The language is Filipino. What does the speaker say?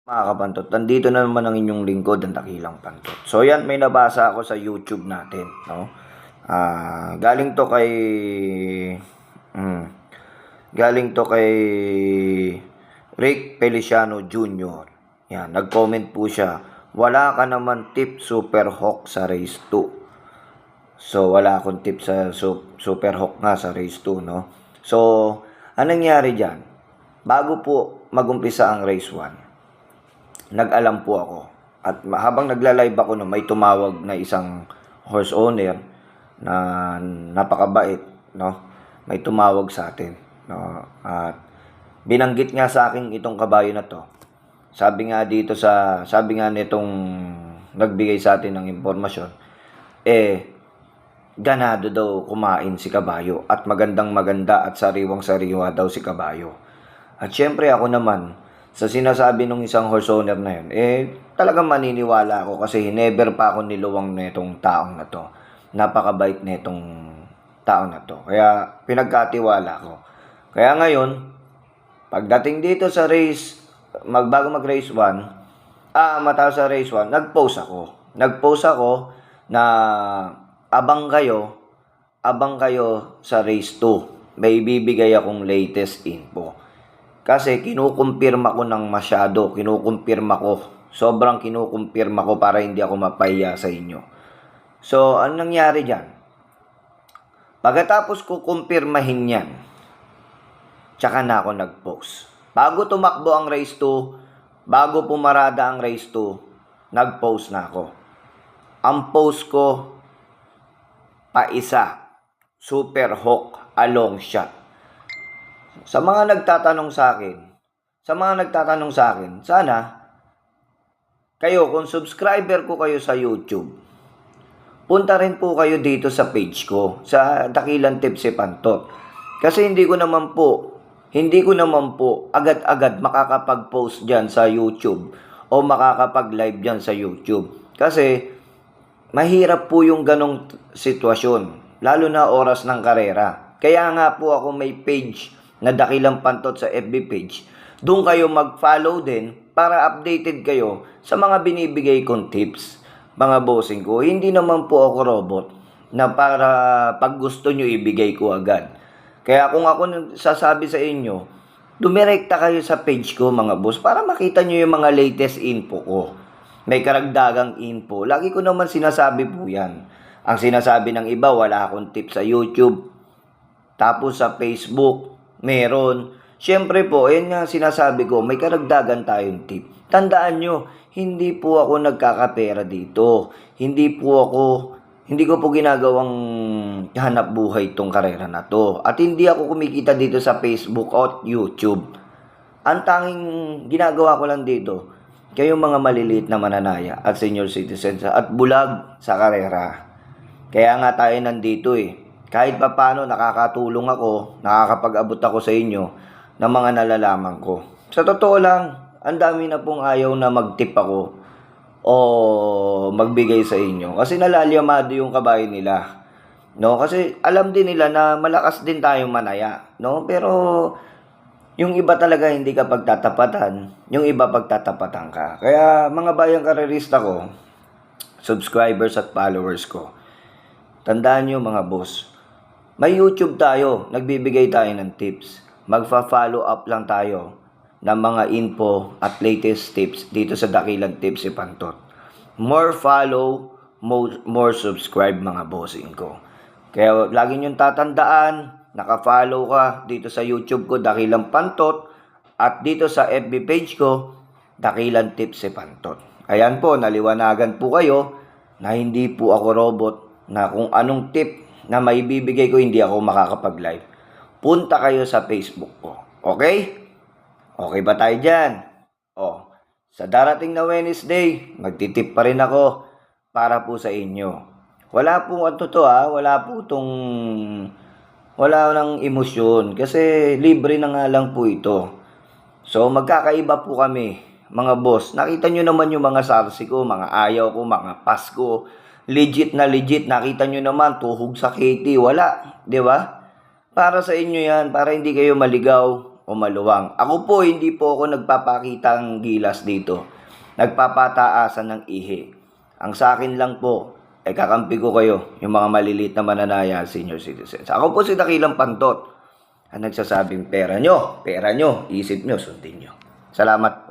Mga kapantot, nandito na naman ang inyong lingkod, ang Dakilang Pantot. So yan, may nabasa ako sa YouTube natin, no? Galing to kay mm, galing to kay Rick Feliciano Jr. Yan, nag-comment po siya. Wala ka naman tip Super Hawk sa race 2. So wala akong tip sa Super Hawk nga sa race 2, no? So, anong nangyari diyan? Bago po magumpisa ang race 1, nag-alam po ako. At habang nagla-live ako, no, may tumawag na isang horse owner na napakabait, no? May tumawag sa atin, no? At binanggit nga sa akin itong kabayo na to. Sabi nga nitong nagbigay sa atin ng impormasyon, ganado daw kumain si kabayo at magandang maganda at sariwang sariwa daw si kabayo. At syempre ako naman, sa sinasabi ng isang horse owner na yun, talagang maniniwala ako kasi never pa ako niluwang netong taong na to. Napakabait netong taong na to. Kaya pinagkatiwala ko. Kaya ngayon, pagdating dito sa race, bago mag-race 1, matapos sa race 1, nag-post ako. Nag-post ako na abang kayo sa race 2. May bibigay akong latest info. Kasi kinukumpirma ko ng masyado, sobrang kinukumpirma ko para hindi ako mapahiya sa inyo. So, anong nangyari dyan? Pagkatapos ko kumpirmahin yan, tsaka na ako nag-post. Bago tumakbo ang race 2, bago pumarada ang race 2, nag-post na ako. Ang post ko, paisa, Super Hawk, a long shot. Sa mga nagtatanong sa akin, sana kayo, kung subscriber ko kayo sa YouTube, punta rin po kayo dito sa page ko, sa Dakilang Tips si Pantot. Kasi hindi ko naman po agad-agad makakapag-post dyan sa YouTube o makakapag-live dyan sa YouTube. Kasi mahirap po yung ganong sitwasyon, lalo na oras ng karera. Kaya nga po ako may page na Dakilang Pantot sa FB page. Doon kayo mag-follow din para updated kayo sa mga binibigay kong tips, mga bossing ko. Hindi naman po ako robot na para pag gusto nyo ibigay ko agad. Kaya kung ako sasabi sa inyo, dumirekta kayo sa page ko mga boss para makita nyo yung mga latest info ko. May karagdagang info. Lagi ko naman sinasabi po yan. Ang sinasabi ng iba, wala akong tip sa YouTube. Tapos sa Facebook, meron. Siyempre po, ayun nga sinasabi ko, may karagdagan tayong tip. Tandaan nyo, hindi po ako nagkakapera dito. Hindi ko po ginagawang hanap buhay itong karera na to. At hindi ako kumikita dito sa Facebook at YouTube. Ang tanging ginagawa ko lang dito, kayong mga maliliit na mananaya at senior citizens at bulag sa karera. Kaya nga tayo nandito Kahit pa paano nakakatulong ako, nakakapag-abot ako sa inyo ng mga nalalaman ko. Sa totoo lang, ang dami na pong ayaw na mag-tip ako o magbigay sa inyo. Kasi nalalyamado yung kabayo nila. No? Kasi alam din nila na malakas din tayong manaya. No? Pero yung iba talaga hindi ka pagtatapatan, yung iba pagtatapatan ka. Kaya mga bayang karerista ko, subscribers at followers ko, tandaan nyo mga boss, may YouTube tayo, nagbibigay tayo ng tips. Magfa-follow up lang tayo ng mga info at latest tips dito sa Dakilang Tips si Pantot. More follow, more subscribe mga bossing ko. Kaya lagi niyong tatandaan, naka-follow ka dito sa YouTube ko, Dakilang Pantot, at dito sa FB page ko, Dakilang Tips si Pantot. Ayan po, naliwanagan po kayo na hindi po ako robot, na kung anong tip na may bibigay ko, hindi ako makakapag-live. Punta kayo sa Facebook ko. Okay? Okay ba tayo dyan? Sa darating na Wednesday, magtitip pa rin ako para po sa inyo. Wala nang emosyon kasi libre na nga lang po ito. So, magkakaiba po kami, mga boss. Nakita nyo naman yung mga sarsi ko, mga ayaw ko, mga pas ko. Legit na legit, nakita nyo naman, tuhog sa Katie, wala, di ba? Para sa inyo yan, para hindi kayo maligaw o maluwang. Ako po, hindi po ako nagpapakita ng gilas dito. Nagpapataasan ng ihi. Ang sa akin lang po, kakampi ko kayo, yung mga maliliit na mananaya, senior citizens. Ako po si Dakilang Pantot, ang nagsasabing pera nyo, isip nyo, sundin nyo. Salamat.